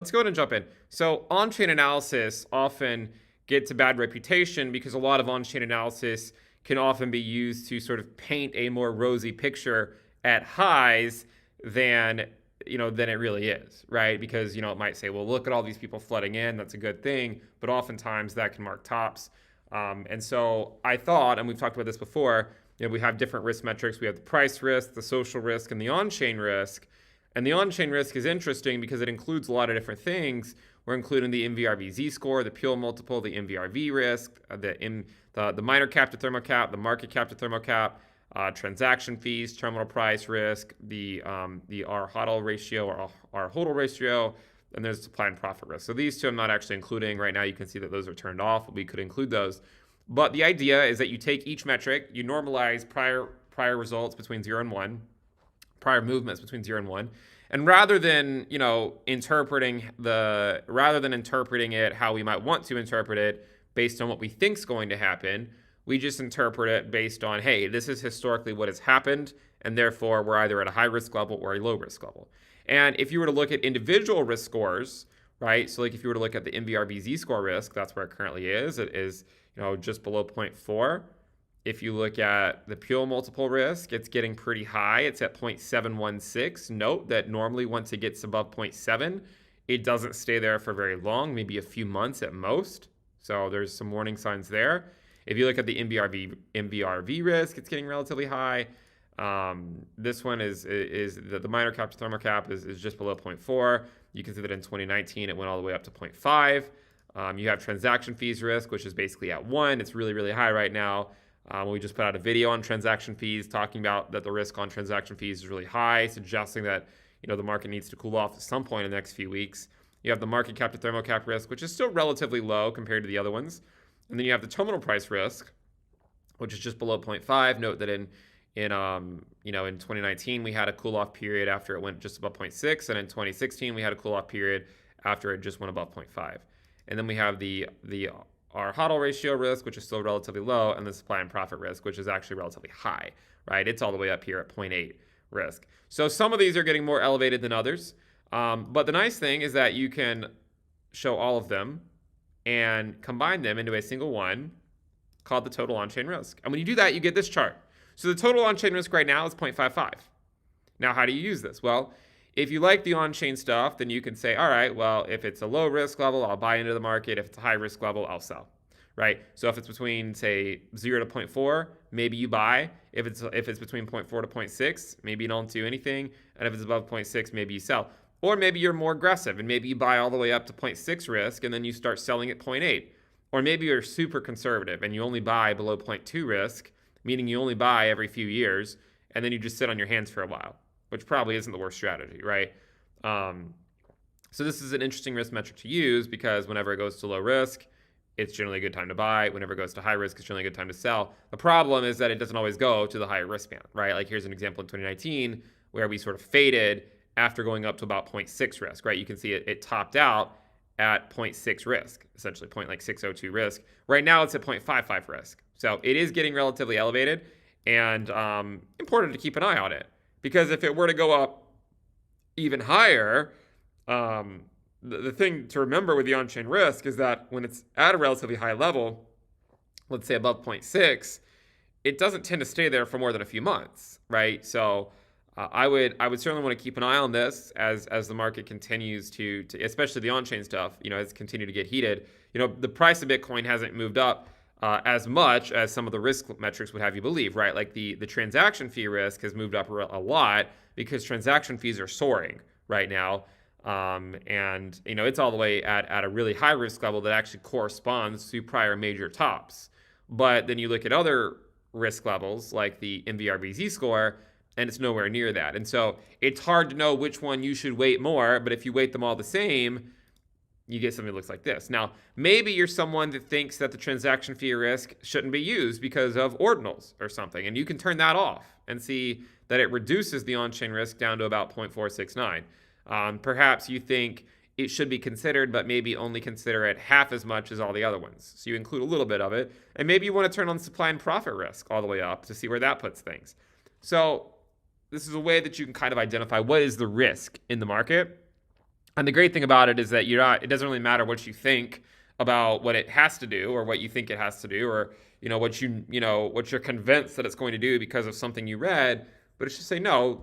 Let's go ahead and jump in. So on-chain analysis often gets a bad reputation because a lot of on-chain analysis can often be used to sort of paint a more rosy picture at highs than than it really is, right? Because it might say, well, look at all these people flooding in. That's a good thing, but oftentimes that can mark tops. And so I thought, and we've talked about this before, we have different risk metrics. We have the price risk, the social risk, and the on-chain risk. And the on-chain risk is interesting because it includes a lot of different things. We're including the MVRV Z-score, the Peel multiple, the MVRV risk, the minor cap to thermocap, the market cap to thermocap, transaction fees, terminal price risk, the R HODL ratio or R HODL ratio, and there's supply and profit risk. So these two I'm not actually including right now. You can see that those are turned off. We could include those. But the idea is that you take each metric, you normalize prior results between 0 and 1, prior movements between 0 and 1. And rather than, interpreting it how we might want to interpret it based on what we think is going to happen, we just interpret it based on, hey, this is historically what has happened, and therefore we're either at a high risk level or a low risk level. And if you were to look at individual risk scores, right? So like if you were to look at the MVRV Z-score risk, that's where it currently is. It is, just below 0.4. If you look at the Peel multiple risk, it's getting pretty high. It's at 0.716. Note that normally once it gets above 0.7, it doesn't stay there for very long, maybe a few months at most. So there's some warning signs there. If you look at the MVRV risk, it's getting relatively high. This one is the minor cap to thermal cap is just below 0.4. You can see that in 2019, it went all the way up to 0.5. You have transaction fees risk, which is basically at 1. It's really, really high right now. We just put out a video on transaction fees talking about that the risk on transaction fees is really high, suggesting that the market needs to cool off at some point in the next few weeks. You have the market cap to thermocap risk, which is still relatively low compared to the other ones. And then you have the terminal price risk, which is just below 0.5. Note that in 2019 we had a cool off period after it went just above 0.6, and in 2016 we had a cool off period after it just went above 0.5. And then we have the R HODL ratio risk, which is still relatively low, and the supply and profit risk, which is actually relatively high, right? It's all the way up here at 0.8 risk. So some of these are getting more elevated than others. But the nice thing is that you can show all of them and combine them into a single one called the total on-chain risk. And when you do that, you get this chart. So the total on-chain risk right now is 0.55. Now, how do you use this? Well, if you like the on-chain stuff, then you can say, all right, well, if it's a low risk level, I'll buy into the market. If it's a high risk level, I'll sell, right? So if it's between, say, 0 to 0.4, maybe you buy. If it's between 0.4 to 0.6, maybe you don't do anything. And if it's above 0.6, maybe you sell. Or maybe you're more aggressive and maybe you buy all the way up to 0.6 risk and then you start selling at 0.8. Or maybe you're super conservative and you only buy below 0.2 risk, meaning you only buy every few years, and then you just sit on your hands for a while, which probably isn't the worst strategy, right? So this is an interesting risk metric to use because whenever it goes to low risk, it's generally a good time to buy. Whenever it goes to high risk, it's generally a good time to sell. The problem is that it doesn't always go to the higher risk band, right? Like here's an example in 2019 where we sort of faded after going up to about 0.6 risk, right? You can see it topped out at 0.6 risk, essentially 0.602 risk. Right now it's at 0.55 risk. So it is getting relatively elevated and important to keep an eye on it. Because if it were to go up even higher, the thing to remember with the on-chain risk is that when it's at a relatively high level, let's say above 0.6, it doesn't tend to stay there for more than a few months, right? So I would certainly want to keep an eye on this as the market continues to especially the on-chain stuff, has continued to get heated. The price of Bitcoin hasn't moved up as much as some of the risk metrics would have you believe, right? Like the transaction fee risk has moved up a lot because transaction fees are soaring right now. And it's all the way at a really high risk level that actually corresponds to prior major tops. But then you look at other risk levels like the MVRV Z-score, and it's nowhere near that. And so it's hard to know which one you should weight more, but if you weight them all the same, you get something that looks like this. Now, maybe you're someone that thinks that the transaction fee risk shouldn't be used because of ordinals or something, and you can turn that off and see that it reduces the on-chain risk down to about 0.469. Perhaps you think it should be considered, but maybe only consider it half as much as all the other ones. So you include a little bit of it, and maybe you want to turn on supply and profit risk all the way up to see where that puts things. So this is a way that you can kind of identify what is the risk in the market And the great thing about it is that it doesn't really matter what you think about what it has to do or what you think it has to do or what you're convinced that it's going to do because of something you read, but it's just say no,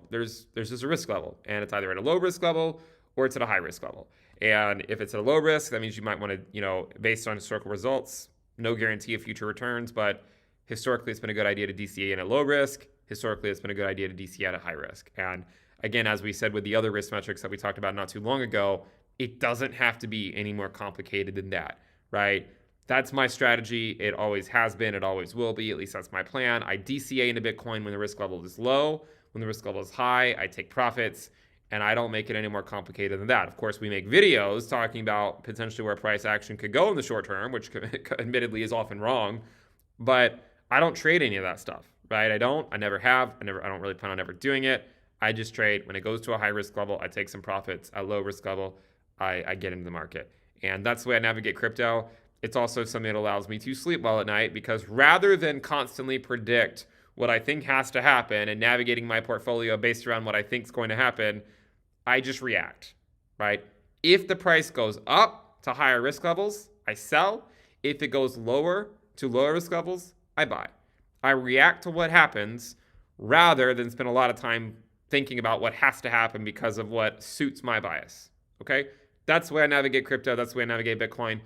there's just a risk level and it's either at a low risk level or it's at a high risk level. And if it's at a low risk, that means you might want to, based on historical results, no guarantee of future returns, but historically it's been a good idea to DCA in a low risk. Historically, it's been a good idea to DCA at a high risk. And again, as we said with the other risk metrics that we talked about not too long ago, it doesn't have to be any more complicated than that, right? That's my strategy. It always has been. It always will be. At least that's my plan. I DCA into Bitcoin when the risk level is low. When the risk level is high, I take profits, and I don't make it any more complicated than that. Of course, we make videos talking about potentially where price action could go in the short term, which admittedly is often wrong, but I don't trade any of that stuff, right? I never have. I don't really plan on ever doing it. I just trade when it goes to a high risk level. I take some profits. At low risk level, I get into the market. And that's the way I navigate crypto. It's also something that allows me to sleep well at night because rather than constantly predict what I think has to happen and navigating my portfolio based around what I think is going to happen, I just react, right? If the price goes up to higher risk levels, I sell. If it goes lower to lower risk levels, I buy. I react to what happens rather than spend a lot of time thinking about what has to happen because of what suits my bias. Okay? That's the way I navigate crypto. That's the way I navigate Bitcoin.